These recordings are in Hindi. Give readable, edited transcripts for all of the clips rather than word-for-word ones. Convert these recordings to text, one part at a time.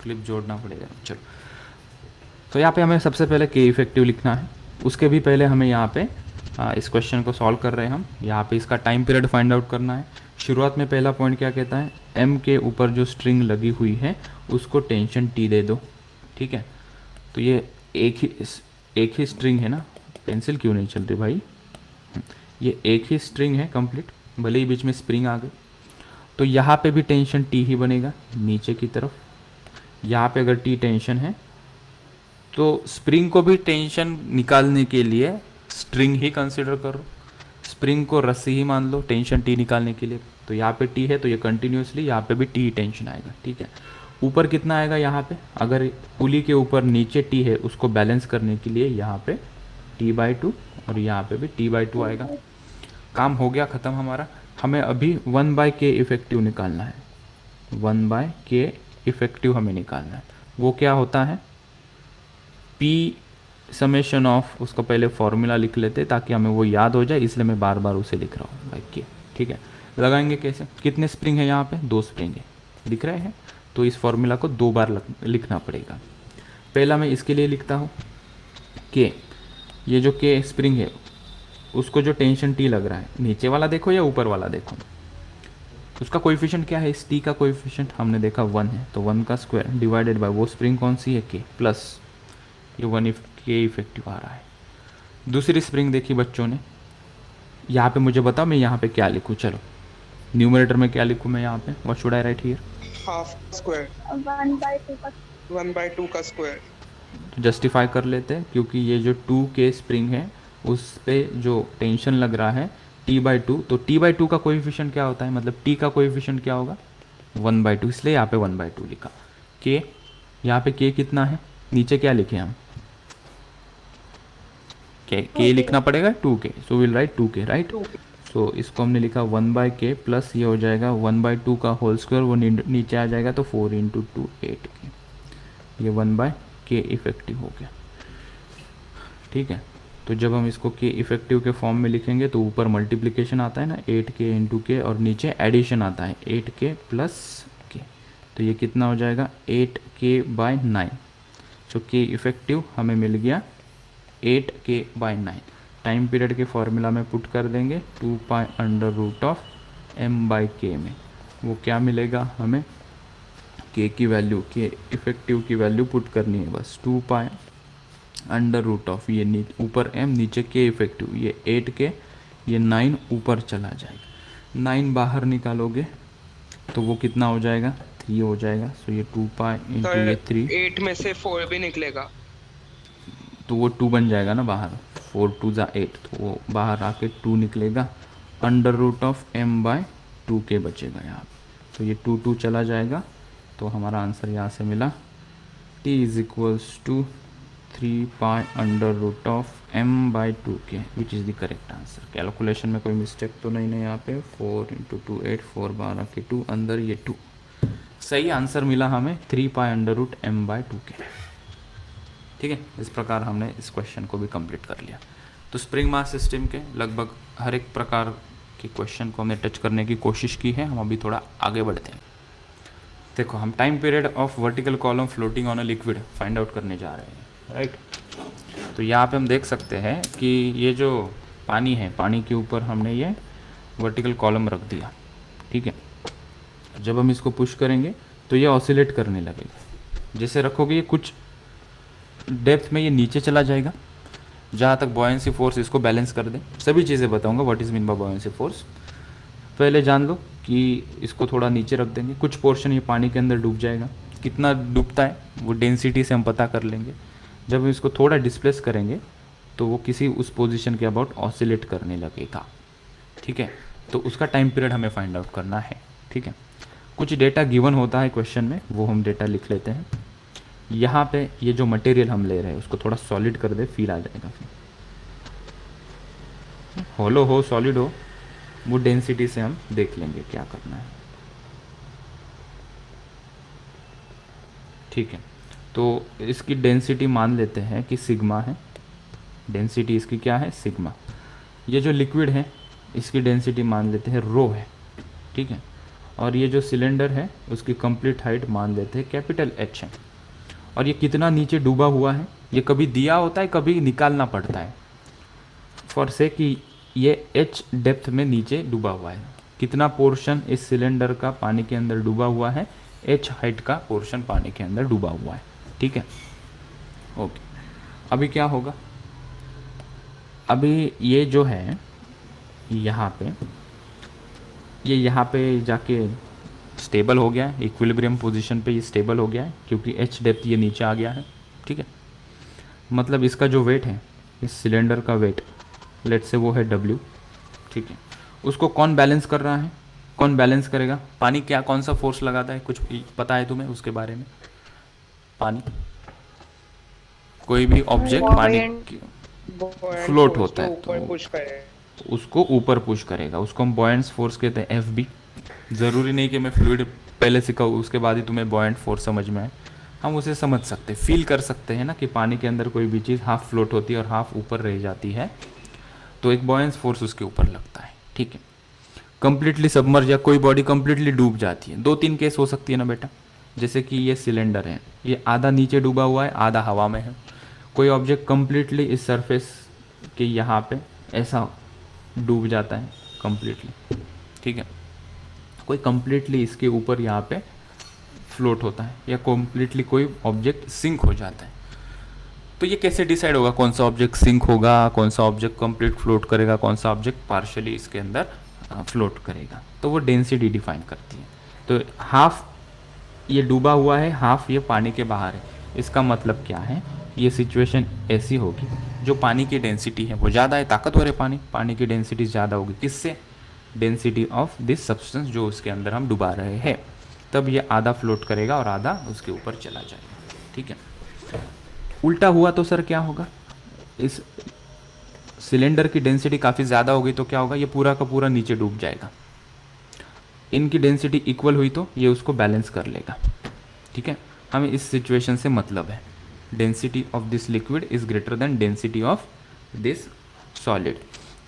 क्लिप जोड़ना पड़ेगा। चलो, तो यहाँ पे हमें सबसे पहले के इफेक्टिव लिखना है। उसके भी पहले हमें यहाँ पे इस क्वेश्चन को सॉल्व कर रहे हैं हम, यहाँ पे इसका टाइम पीरियड फाइंड आउट करना है। शुरुआत में पहला पॉइंट क्या कहता है, एम के ऊपर जो स्ट्रिंग लगी हुई है उसको टेंशन टी दे दो। ठीक है, तो ये एक ही स्ट्रिंग है ना, पेंसिल क्यों नहीं चल रही भाई, ये एक ही स्ट्रिंग है कंप्लीट, भले ही बीच में स्प्रिंग आ गई। तो यहाँ पे भी टेंशन टी ही बनेगा नीचे की तरफ। यहाँ पे अगर टी टेंशन है तो स्प्रिंग को भी टेंशन निकालने के लिए स्ट्रिंग ही कंसिडर करो, स्प्रिंग को रस्सी ही मान लो टेंशन टी निकालने के लिए। तो यहाँ पे टी है तो ये कंटिन्यूसली यहाँ पे भी टी टेंशन आएगा। ठीक है, ऊपर कितना आएगा यहाँ पे, अगर पुली के ऊपर नीचे टी है उसको बैलेंस करने के लिए यहाँ पे t/2 और यहाँ पे भी t/2 आएगा। काम हो गया ख़त्म हमारा। हमें अभी 1/k इफेक्टिव निकालना है, 1/k इफेक्टिव हमें निकालना है। वो क्या होता है, p समेशन ऑफ, उसको पहले फॉर्मूला लिख लेते ताकि हमें वो याद हो जाए, इसलिए मैं बार बार उसे लिख रहा हूँ बाई के। ठीक है, लगाएंगे कैसे, कितने स्प्रिंग है यहाँ पे, 2 स्प्रिंग है, दिख रहे हैं। तो इस फॉर्मूला को 2 बार लिखना पड़ेगा। पहला मैं इसके लिए लिखता हूँ के, ये जो के स्प्रिंग है उसको जो टेंशन टी लग रहा है, नीचे वाला देखो या ऊपर वाला देखो, उसका कोएफिशिएंट क्या है, इस टी का कोएफिशिएंट हमने देखा 1 है, तो 1 का स्क्वायर डिवाइडेड बाय वो स्प्रिंग कौन सी है, के, प्लस ये 1 के इफेक्टिव आ रहा है। दूसरी स्प्रिंग देखी बच्चों ने, यहाँ पे मुझे बताओ मैं यहाँ पे क्या लिखूँ, चलो न्यूमरेटर में क्या लिखूँ मैं यहाँ पे, what should I right here, half square, 1/2 का स्क्वायर। तो जस्टिफाई कर लेते हैं क्योंकि ये जो 2 के स्प्रिंग है उस पे जो टेंशन लग रहा है t/2, तो t/2 का कोएफिशिएंट क्या होता है, मतलब t का कोएफिशिएंट क्या होगा 1/2, इसलिए यहाँ पे 1/2 लिखा। k, यहाँ पे k कितना है, नीचे क्या लिखे हम, k लिखना पड़ेगा 2k, so will write 2k right. सो इसको हमने लिखा 1/k प्लस ये हो जाएगा 1/2 का होल स्क्वायर, वो नीचे आ जाएगा तो 4 × 2 8k, ये 1/k इफेक्टिव हो गया। ठीक है, तो जब हम इसको के इफेक्टिव के फॉर्म में लिखेंगे तो ऊपर मल्टीप्लिकेशन आता है ना 8k × k और नीचे एडिशन आता है 8k प्लस k, तो ये कितना हो जाएगा 8k/9। सो के इफेक्टिव हमें मिल गया 8k/9। टाइम पीरियड के फॉर्मूला में पुट कर देंगे 2π√m/k में, वो क्या मिलेगा हमें, के की वैल्यू, के इफेक्टिव की वैल्यू पुट करनी है बस, 2π ये ऊपर m नीचे के इफेक्टिव, ये 8k, ये 9 ऊपर चला जाएगा, 9 बाहर निकालोगे तो वो कितना हो जाएगा 3 हो जाएगा। सो ये 2π × ये 3, 8 में से 4 भी निकलेगा तो वो 2 बन जाएगा ना बाहर, 4 2 = 8, तो वो बाहर आके 2 निकलेगा, √m/2k बचेगा यहाँ पे, तो ये 2 2 चला जाएगा, तो हमारा आंसर यहाँ से मिला t = 3π√m/2k which is the correct answer. Calculation में कोई मिस्टेक तो नहीं है यहाँ पे, 4 × 2 8, 4 12 के 2, अंदर ये 2, सही आंसर मिला हमें 3π√m/2k। ठीक है, इस प्रकार हमने इस क्वेश्चन को भी कंप्लीट कर लिया। तो स्प्रिंग मास सिस्टम के लगभग हर एक प्रकार के क्वेश्चन को हमने टच करने की कोशिश की है। हम अभी थोड़ा आगे बढ़ते हैं। देखो, हम time period of vertical column floating on a liquid find out करने जा रहे हैं, राइट। तो यहाँ पे हम देख सकते हैं कि ये जो पानी है, पानी के ऊपर हमने ये वर्टिकल कॉलम रख दिया। ठीक है, जब हम इसको पुश करेंगे तो ये ऑसिलेट करने लगेगा, जैसे रखोगे ये कुछ डेप्थ में ये नीचे चला जाएगा जहाँ तक बॉयंसी फोर्स इसको बैलेंस कर दे। सभी चीज़ें बताऊंगा what is mean by buoyancy force. पहले जान लो कि इसको थोड़ा नीचे रख देंगे, कुछ पोर्शन ये पानी के अंदर डूब जाएगा, कितना डूबता है वो डेंसिटी से हम पता कर लेंगे। जब हम इसको थोड़ा डिस्प्लेस करेंगे तो वो किसी उस पोजीशन के अबाउट ऑसिलेट करने लगेगा। ठीक है, तो उसका टाइम पीरियड हमें फाइंड आउट करना है। ठीक है, कुछ डेटा गिवन होता है क्वेश्चन में, वो हम डेटा लिख लेते हैं। यहाँ पे ये जो मटेरियल हम ले रहे हैं उसको थोड़ा सॉलिड कर दे, फील आ जाएगा। फिर होलो हो सॉलिड हो, वो डेंसिटी से हम देख लेंगे क्या करना है। ठीक है, तो इसकी डेंसिटी मान लेते हैं कि सिग्मा है, डेंसिटी इसकी क्या है सिग्मा। ये जो लिक्विड है इसकी डेंसिटी मान लेते हैं रो है। ठीक है, और ये जो सिलेंडर है उसकी कंप्लीट हाइट मान लेते हैं कैपिटल H है। और ये कितना नीचे डूबा हुआ है ये कभी दिया होता है, कभी निकालना पड़ता है। फॉर से कि ये H डेप्थ में नीचे डूबा हुआ है, कितना पोर्शन इस सिलेंडर का पानी के अंदर डूबा हुआ है, H हाइट का पोर्शन पानी के अंदर डूबा हुआ है। ठीक है, ओके। अभी क्या होगा, अभी ये जो है यहाँ पे, ये यहाँ पे जाके स्टेबल हो गया है, इक्विलिब्रियम पोजीशन पे ये स्टेबल हो गया है क्योंकि H डेप्थ ये नीचे आ गया है। ठीक है, मतलब इसका जो वेट है, इस सिलेंडर का वेट लेट से वो है W। ठीक है, उसको कौन बैलेंस कर रहा है, कौन बैलेंस करेगा, पानी क्या कौन सा फोर्स लगाता है, कुछ पता है तुम्हें उसके बारे में? पानी, कोई भी ऑब्जेक्ट पानी फ्लोट होता है तो पुश करे, उसको ऊपर पुश करेगा, उसको हम बॉयंट फोर्स कहते हैं, FB। ज़रूरी नहीं कि मैं फ्लूइड पहले सिखाऊँ उसके बाद ही तुम्हें बॉयंट फोर्स समझ में आए, हम उसे समझ सकते हैं, फील कर सकते हैं ना कि पानी के अंदर कोई भी चीज़ हाफ फ्लोट होती है और हाफ ऊपर रह जाती है तो एक बॉयंट फोर्स उसके ऊपर लगता है। ठीक है, कंप्लीटली सबमर्ज या कोई बॉडी कंप्लीटली डूब जाती है, 2-3 केस हो सकती है ना बेटा, जैसे कि ये सिलेंडर है, ये आधा नीचे डूबा हुआ है आधा हवा में है। कोई ऑब्जेक्ट कंप्लीटली इस सरफेस के यहाँ पे ऐसा डूब जाता है कंप्लीटली। ठीक है, कोई कंप्लीटली इसके ऊपर यहाँ पे फ्लोट होता है, या कंप्लीटली कोई ऑब्जेक्ट सिंक हो जाता है। तो ये कैसे डिसाइड होगा कौन सा ऑब्जेक्ट सिंक होगा, कौन सा ऑब्जेक्ट कंप्लीट फ्लोट करेगा, कौन सा ऑब्जेक्ट पार्शियली इसके अंदर फ्लोट करेगा? तो वो डेंसिटी डिफाइन करती है। तो हाफ ये डूबा हुआ है, हाफ ये पानी के बाहर है, इसका मतलब क्या है, ये सिचुएशन ऐसी होगी, जो पानी की डेंसिटी है वो ज़्यादा है, ताकतवर है पानी, पानी की डेंसिटी ज़्यादा होगी, किससे? डेंसिटी ऑफ दिस सब्सटेंस जो उसके अंदर हम डुबा रहे हैं, तब ये आधा फ्लोट करेगा और आधा उसके ऊपर चला जाएगा। ठीक है, उल्टा हुआ तो सर क्या होगा, इस सिलेंडर की डेंसिटी काफ़ी ज़्यादा होगी तो क्या होगा, ये पूरा का पूरा नीचे डूब जाएगा। इनकी डेंसिटी इक्वल हुई तो ये उसको बैलेंस कर लेगा। ठीक है, हमें इस सिचुएशन से मतलब है, density of this liquid is greater than density of this solid.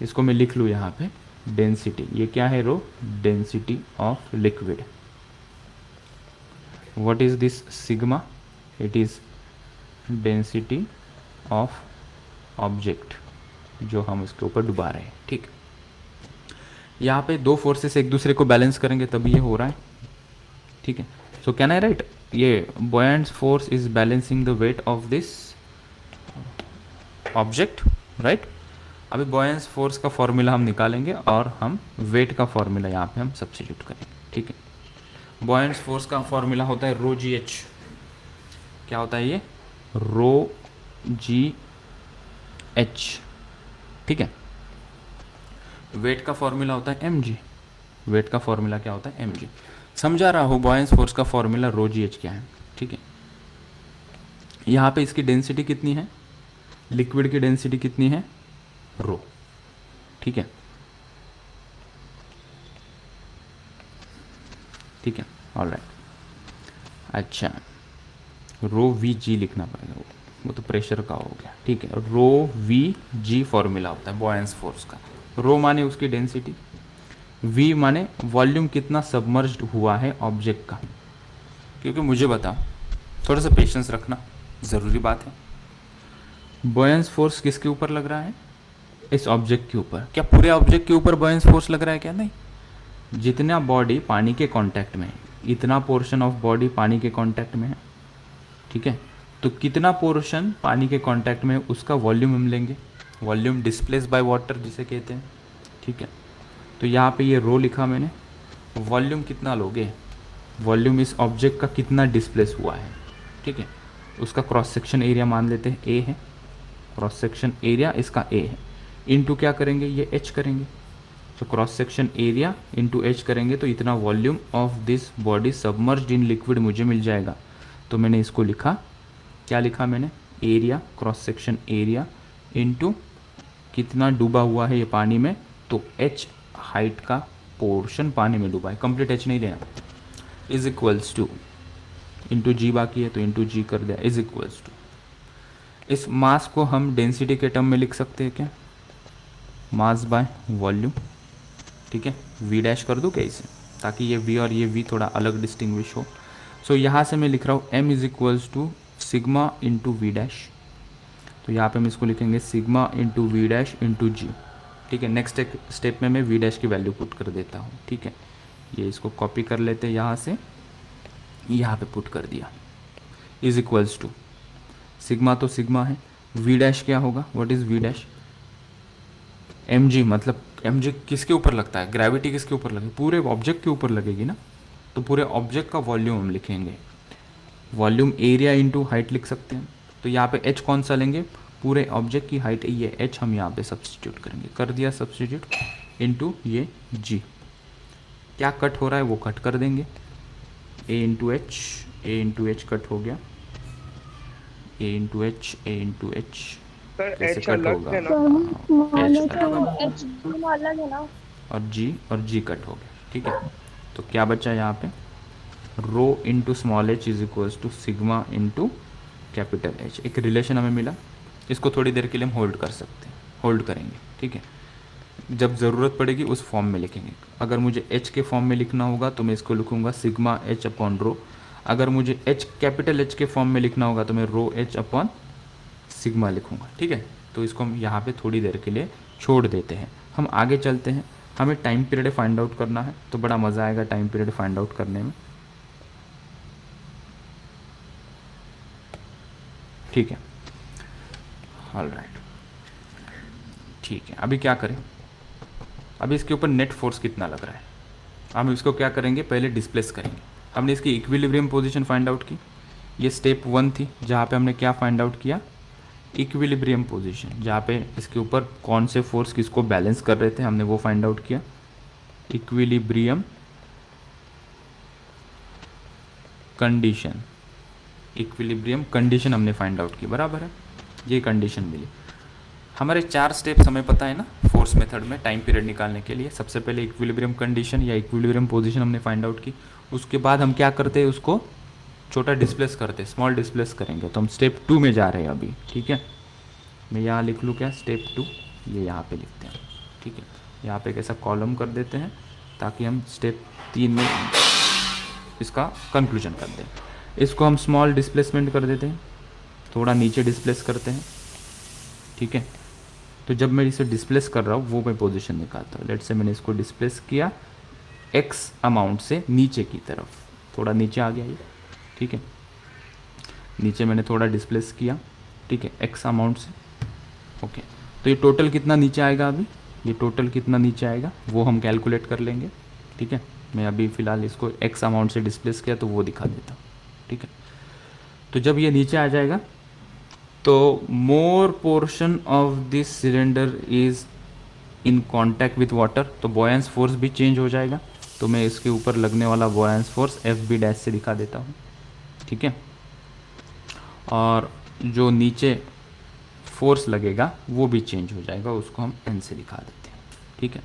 इसको मैं लिख लूँ यहाँ पे, डेंसिटी, ये क्या है rho, density of liquid. What is this sigma, it is density of object जो हम इसके ऊपर डुबा रहे हैं। ठीक, यहाँ पे दो फोर्सेस एक दूसरे को बैलेंस करेंगे तभी ये हो रहा है। ठीक है, सो कैन आई राइट, ये buoyant force is balancing the weight of this object, right. अभी बॉयंट फोर्स का फॉर्मूला हम निकालेंगे और हम वेट का फॉर्मूला यहाँ पे हम सब्स्टिट्यूट करेंगे। ठीक है, बॉयंट फोर्स का फॉर्मूला होता है रो जी एच। क्या होता है ये, रो जी एच। ठीक है, वेट का फॉर्मूला होता है mg। वेट का फॉर्मूला क्या होता है, mg। समझा रहा हो बॉयंट फोर्स का फॉर्मूला रो जी एच क्या है। ठीक है, यहाँ पे इसकी डेंसिटी कितनी है, लिक्विड की डेंसिटी कितनी है, रो। ठीक है, ठीक है, ऑलराइट। अच्छा, रो वी जी लिखना पड़ेगा, वो तो प्रेशर का हो गया। ठीक है, रो वी जी फॉर्मूला होता है बॉयंट फोर्स का। रो माने उसकी डेंसिटी, वी माने वॉल्यूम कितना सबमर्ज्ड हुआ है ऑब्जेक्ट का। क्योंकि मुझे बताओ, थोड़ा सा पेशेंस रखना ज़रूरी बात है। बॉयंट फोर्स किसके ऊपर लग रहा है, इस ऑब्जेक्ट के ऊपर। क्या पूरे ऑब्जेक्ट के ऊपर बॉयंट फोर्स लग रहा है क्या, नहीं। जितना बॉडी पानी के कांटेक्ट में है, इतना पोर्शन ऑफ बॉडी पानी के कांटेक्ट में है। ठीक है, तो कितना पोर्शन पानी के कांटेक्ट में उसका वॉल्यूम हम लेंगे, वॉल्यूम डिस्प्लेस बाय वाटर जिसे कहते हैं। ठीक है, तो यहाँ पे ये रो लिखा मैंने, वॉल्यूम कितना लोगे, वॉल्यूम इस ऑब्जेक्ट का कितना डिस्प्लेस हुआ है। ठीक है, उसका क्रॉस सेक्शन एरिया मान लेते हैं ए है, क्रॉस सेक्शन एरिया इसका ए है, इनटू क्या करेंगे, ये एच करेंगे। तो cross section area into H करेंगे तो इतना volume of this body submerged in liquid मुझे मिल जाएगा। तो मैंने इसको लिखा, क्या लिखा मैंने, area, cross section area into कितना डूबा हुआ है ये पानी में, तो एच हाइट का पोर्शन पानी में डूबा है, कंप्लीट एच नहीं लेना, इज इक्वल्स टू, इंटू जी बाकी है तो इंटू जी कर दिया, इज इक्वल्स टू। इस मास को हम डेंसिटी के टर्म में लिख सकते हैं क्या, मास बाय वॉल्यूम। ठीक है, वी डैश कर दूँ क्या इसे, ताकि ये v और ये v थोड़ा अलग डिस्टिंग्विश हो। सो यहाँ से मैं लिख रहा हूँ m is equals to sigma into V dash. तो यहाँ पे हम इसको लिखेंगे sigma into V dash into G. ठीक है, नेक्स्ट स्टेप में मैं वी डैश की वैल्यू पुट कर देता हूँ। ठीक है, ये इसको कॉपी कर लेते हैं, यहाँ से यहाँ पे पुट कर दिया, इज इक्वल्स टू सिग्मा तो सिग्मा है, वी डैश क्या होगा, what is V dash, M G. मतलब एम जी किसके ऊपर लगता है, ग्रेविटी किसके ऊपर लगेगी, पूरे ऑब्जेक्ट के ऊपर लगेगी ना। तो पूरे ऑब्जेक्ट का वॉल्यूम हम लिखेंगे, वॉल्यूम एरिया इंटू हाइट लिख सकते हैं। तो यहाँ पे एच कौन सा लेंगे, पूरे ऑब्जेक्ट की हाइट ये एच हम यहाँ पे सब्सटीट्यूट करेंगे, कर दिया सब्सटीट्यूट, इंटू ये जी। क्या कट हो रहा है वो कट कर देंगे, ए इंटू एच कट हो गया, ए इंटू एच सर कैसे एच कट अलग होगा, है ना? एच अलग एच अलग है ना। और जी कट हो गया। ठीक है, तो क्या बचा यहाँ पे, rho into small H is equals to sigma into capital H. एक रिलेशन हमें मिला, इसको थोड़ी देर के लिए हम होल्ड कर सकते हैं, होल्ड करेंगे। ठीक है, जब ज़रूरत पड़ेगी उस फॉर्म में लिखेंगे। अगर मुझे एच के फॉर्म में लिखना होगा तो मैं इसको लिखूंगा सिग्मा एच अपॉन रो। अगर मुझे एच कैपिटल एच के फॉर्म में लिखना होगा तो मैं रो एच अपॉन सिग्मा लिखूंगा। ठीक है, तो इसको हम यहाँ पे थोड़ी देर के लिए छोड़ देते हैं, हम आगे चलते हैं। हमें टाइम पीरियड फाइंड आउट करना है, तो बड़ा मज़ा आएगा टाइम पीरियड फाइंड आउट करने में। ठीक है, ऑलराइट, ठीक है। अभी क्या करें, अभी इसके ऊपर नेट फोर्स कितना लग रहा है, हम इसको क्या करेंगे, पहले डिस्प्लेस करेंगे। हमने इसकी इक्विलिब्रियम पोजीशन फाइंड आउट की, ये स्टेप 1 थी, जहाँ पे हमने क्या फाइंड आउट किया, इक्विलिब्रियम पोजीशन, जहाँ पे इसके ऊपर कौन से फोर्स किसको बैलेंस कर रहे थे हमने वो फाइंड आउट किया। इक्विलिब्रियम कंडीशन, इक्विलिब्रियम कंडीशन हमने फाइंड आउट की, बराबर है, ये कंडीशन मिली। हमारे 4 स्टेप्स हमें पता है ना फोर्स मेथड में टाइम पीरियड निकालने के लिए। सबसे पहले इक्विलिब्रियम कंडीशन या इक्विलिब्रियम पोजीशन हमने फाइंड आउट की, उसके बाद हम क्या करते हैं, उसको छोटा डिस्प्लेस करते, स्मॉल डिस्प्लेस करेंगे। तो हम स्टेप 2 में जा रहे हैं अभी। ठीक है, मैं यहाँ लिख लूँ क्या, स्टेप 2, ये यहाँ पे लिखते हैं। ठीक है, यहाँ पे एक ऐसा कॉलम कर देते हैं ताकि हम स्टेप 3 में इसका कंक्लूजन कर दें। इसको हम स्मॉल डिस्प्लेसमेंट कर देते हैं, थोड़ा नीचे डिस्प्लेस करते हैं। ठीक है, तो जब मैं इसे डिस्प्लेस कर रहा हूँ वो मैं पोजीशन निकालता हूँ। लेट से मैंने इसको डिस्प्लेस किया एक्स अमाउंट से नीचे की तरफ, थोड़ा नीचे आ गया ये। ठीक है, नीचे मैंने थोड़ा डिस्प्लेस किया, ठीक है, एक्स अमाउंट से। ओके, तो ये टोटल कितना नीचे आएगा, अभी ये टोटल कितना नीचे आएगा वो हम कैलकुलेट कर लेंगे। ठीक है, मैं अभी फ़िलहाल इसको एक्स अमाउंट से डिस्प्लेस किया तो वो दिखा देता हूँ। ठीक है, तो जब ये नीचे आ जाएगा तो more portion of this cylinder is in contact with water, तो बॉयंस फोर्स भी चेंज हो जाएगा। तो मैं इसके ऊपर लगने वाला बॉयंस फोर्स एफ बी डैश से दिखा देता हूँ। ठीक है, और जो नीचे फोर्स लगेगा वो भी चेंज हो जाएगा, उसको हम एन से दिखा देते हैं। ठीक है,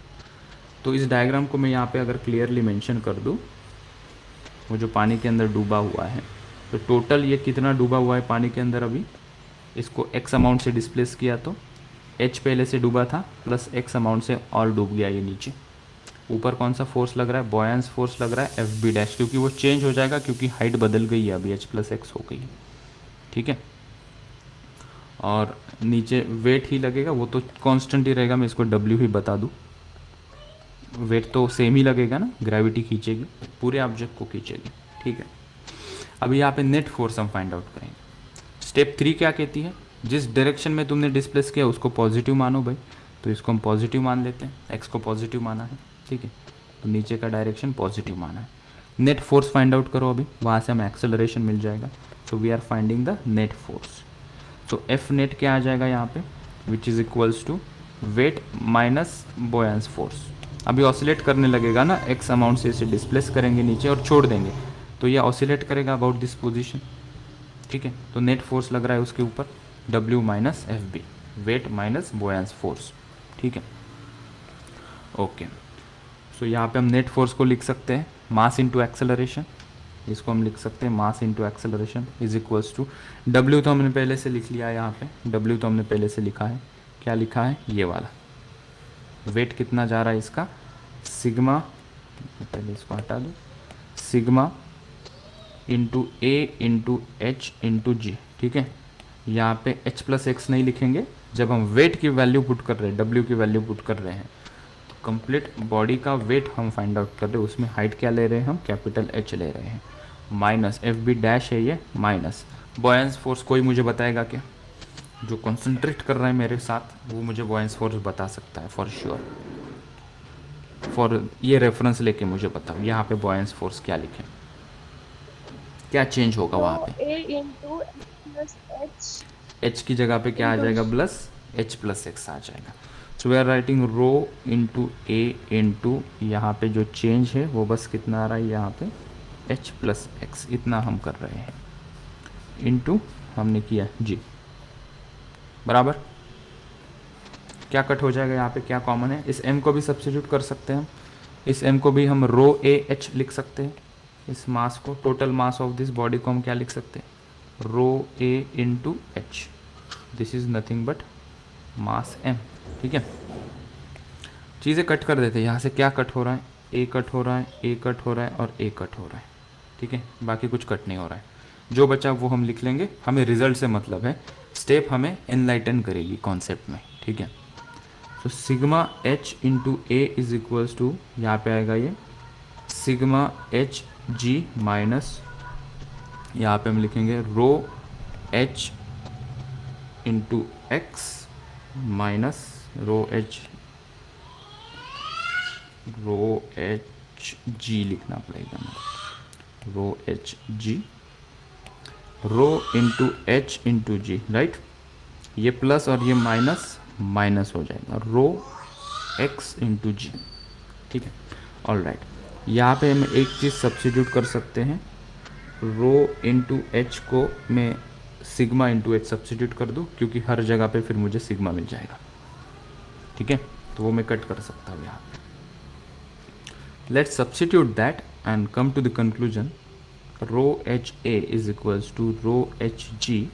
तो इस डायग्राम को मैं यहाँ पे अगर क्लियरली मेंशन कर दूँ, वो जो पानी के अंदर डूबा हुआ है, तो टोटल ये कितना डूबा हुआ है पानी के अंदर, अभी इसको एक्स अमाउंट से डिस्प्लेस किया तो एच पहले से डूबा था प्लस एक्स अमाउंट से और डूब गया ये नीचे। ऊपर कौन सा फोर्स लग रहा है, बॉयंस फोर्स लग रहा है एफ बी डैश, क्योंकि वो चेंज हो जाएगा क्योंकि हाइट बदल गई है, अभी एच प्लस एक्स हो गई है। ठीक है, और नीचे वेट ही लगेगा, वो तो कांस्टेंट ही रहेगा, मैं इसको डब्ल्यू ही बता दूँ। वेट तो सेम ही लगेगा ना, ग्रेविटी खींचेगी, पूरे ऑब्जेक्ट को खींचेगी। ठीक है, अभी यहाँ पे नेट फोर्स हम फाइंड आउट करेंगे। स्टेप 3 क्या कहती है, जिस डायरेक्शन में तुमने डिस्प्लेस किया उसको पॉजिटिव मानो भाई, तो इसको हम पॉजिटिव मान लेते हैं, एक्स को पॉजिटिव माना है। ठीक है, तो नीचे का डायरेक्शन पॉजिटिव माना है। नेट फोर्स फाइंड आउट करो अभी, वहाँ से हमें एक्सेलरेशन मिल जाएगा। So we are finding the net force. तो एफ नेट क्या आ जाएगा यहाँ पे, which is equals to weight minus buoyancy force. अभी ऑसिलेट करने लगेगा ना, एक्स अमाउंट से इसे डिस्प्लेस करेंगे नीचे और छोड़ देंगे तो ये ऑसिलेट करेगा अबाउट दिस पोजीशन। ठीक है, तो नेट फोर्स लग रहा है उसके ऊपर W minus F B, weight minus buoyancy force. ठीक है, ओके। सो यहाँ पे हम नेट फोर्स को लिख सकते हैं मास इंटू एक्सेलरेशन, इसको हम लिख सकते हैं mass into acceleration is equals to W तो हमने पहले से लिख लिया है, यहाँ पे W तो हमने पहले से लिखा है, क्या लिखा है ये वाला। वेट कितना जा रहा है इसका, सिग्मा पहले इसको हटा दो, sigma into A into H into G, ठीक है। यहाँ पे h प्लस एक्स नहीं लिखेंगे, जब हम वेट की वैल्यू पुट कर रहे हैं, w की वैल्यू पुट कर रहे हैं, तो कंप्लीट बॉडी का वेट हम फाइंड आउट कर रहे हैं, उसमें हाइट क्या ले रहे हैं हम, कैपिटल H ले रहे हैं, माइनस एफ बी डैश है ये, माइनस बॉयंस फोर्स कोई मुझे बताएगा क्या, जो कॉन्सेंट्रेट कर रहा है मेरे साथ वो मुझे बॉयंस फोर्स बता सकता है फॉर श्योर। फॉर ये रेफरेंस लेके मुझे बताओ यहाँ पे बॉयंस फोर्स क्या लिखें, क्या चेंज होगा वहाँ पे, A into plus H h की जगह पे क्या आ जाएगा, प्लस h प्लस एक्स आ जाएगा। So we are writing rho into A into यहाँ पे जो चेंज है वो बस कितना आ रहा है यहाँ पे h प्लस एक्स, इतना हम कर रहे हैं, इंटू हमने किया जी, बराबर। क्या कट हो जाएगा यहाँ पे, क्या कॉमन है, इस m को भी सब्स्टिट्यूट कर सकते हैं हम, इस m को भी हम रो ए एच लिख सकते हैं, इस मास को, total mass of this body को हम क्या लिख सकते हैं, rho A into H, this is nothing but mass m, ठीक है। चीज़ें कट कर देते हैं, यहाँ से क्या कट हो रहा है, ए कट हो रहा है, ए कट हो रहा है और ए कट हो रहा है, ठीक है, बाकी कुछ कट नहीं हो रहा है, जो बचा वो हम लिख लेंगे, हमें रिजल्ट से मतलब है, स्टेप हमें एनलाइटन करेगी कॉन्सेप्ट में, ठीक है। तो sigma H into A is equals to, यहाँ पे आएगा ये सिग्मा एच जी माइनस, यहाँ पे हम लिखेंगे rho H into X minus rho H G लिखना पड़ेगा, rho H G, rho into H into G, right, ये प्लस और ये माइनस माइनस हो जाएगा, रो एक्स इंटू जी, ठीक है, ऑल राइट। यहाँ पे हम एक चीज़ सब्स्टिट्यूट कर सकते हैं, रो इंटू एच को मैं सिग्मा इंटू एच सब्स्टिट्यूट कर दूँ, क्योंकि हर जगह पे फिर मुझे सिग्मा मिल जाएगा, ठीक है, तो वो मैं कट कर सकता हूँ यहाँ पे। Let's substitute that and come to the conclusion, rho H A is equals to rho H G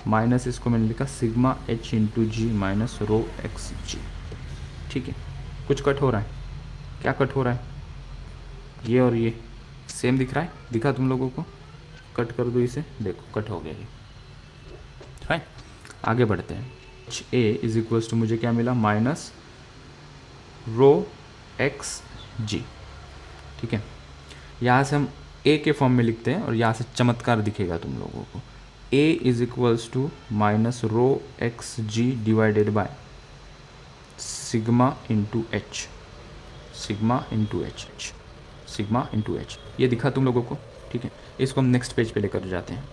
minus, इसको मैंने लिखा sigma H into G minus rho X G, ठीक है। कुछ कट हो रहा है, क्या कट हो रहा है, ये और ये सेम दिख रहा है, दिखा तुम लोगों को, कट कर दो इसे, देखो कट हो गया ये, फाइन। आगे बढ़ते हैं, H A is equals to मुझे क्या मिला, माइनस रो एक्स जी, ठीक है। यहाँ से हम ए के फॉर्म में लिखते हैं और यहाँ से चमत्कार दिखेगा तुम लोगों को, a is equals to minus rho X G divided by sigma into H, sigma into H, sigma into H, ये दिखा तुम लोगों को, ठीक है। इसको हम नेक्स्ट पेज पे लेकर जाते हैं,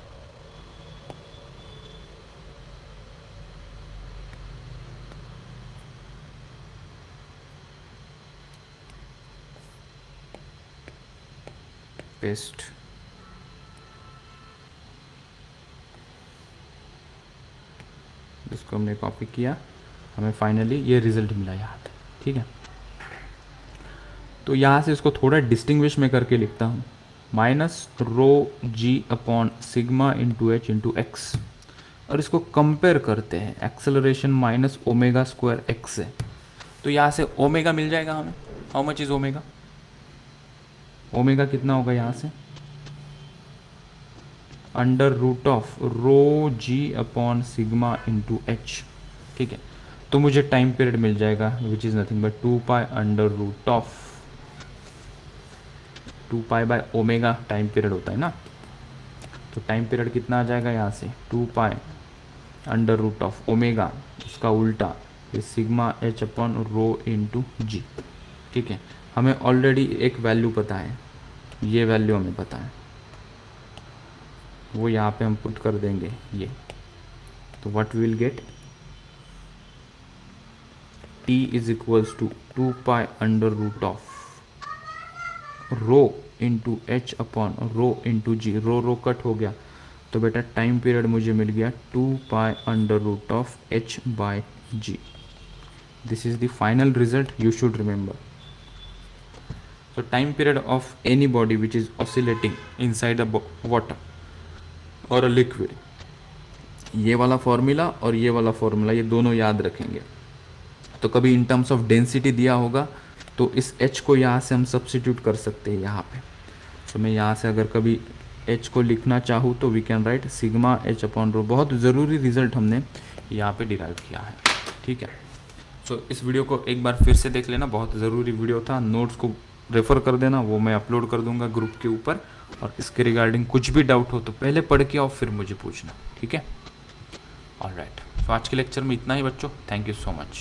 पेस्ट, इसको हमने कॉपी किया, हमें फाइनली ये रिजल्ट मिला यहाँ पे, ठीक है। तो यहाँ से इसको थोड़ा डिस्टिंग्विश में करके लिखता हूँ, minus rho G upon sigma into H into X, और इसको कंपेयर करते हैं acceleration minus omega square X से, तो यहाँ से ओमेगा मिल जाएगा हमें, how much is omega, omega कितना होगा यहाँ से, under root of rho G upon sigma into H, ठीक है। तो मुझे टाइम पीरियड मिल जाएगा which is nothing but 2 pi under root of 2 pi by omega time period होता है ना, तो टाइम पीरियड कितना आ जाएगा यहाँ से 2 pi under root of omega, उसका उल्टा ये sigma H upon rho into G, ठीक है। हमें ऑलरेडी एक वैल्यू पता है, ये वैल्यू हमें पता है, वो यहाँ पे हम पुट कर देंगे ये, तो what will get, t is equals to 2 pi under root of rho into H upon rho into G, rho cut हो गया, तो बेटा टाइम पीरियड मुझे मिल गया 2 pi under root of H by G, this is the final result you should remember. So time period of any body which is oscillating inside a water or a liquid, ये वाला फॉर्मूला और ये वाला फॉर्मूला, ये दोनों याद रखेंगे। तो कभी इन टर्म्स ऑफ डेंसिटी दिया होगा तो इस h को यहाँ से हम सब्सिट्यूट कर सकते हैं यहाँ पे। तो मैं यहाँ से अगर कभी h को लिखना चाहूँ तो we can write sigma h upon rho. बहुत ज़रूरी रिजल्ट हमने यहाँ पे डिराइव किया है, ठीक है। सो इस वीडियो को एक बार फिर से देख लेना, बहुत ज़रूरी वीडियो था। नोट्स को रेफ़र कर देना, वो मैं अपलोड कर दूंगा ग्रुप के ऊपर। और इसके रिगार्डिंग कुछ भी डाउट हो तो पहले पढ़ के आओ फिर मुझे पूछना, ठीक है। ऑलराइट, तो आज के लेक्चर में इतना ही बच्चों। Thank you so much.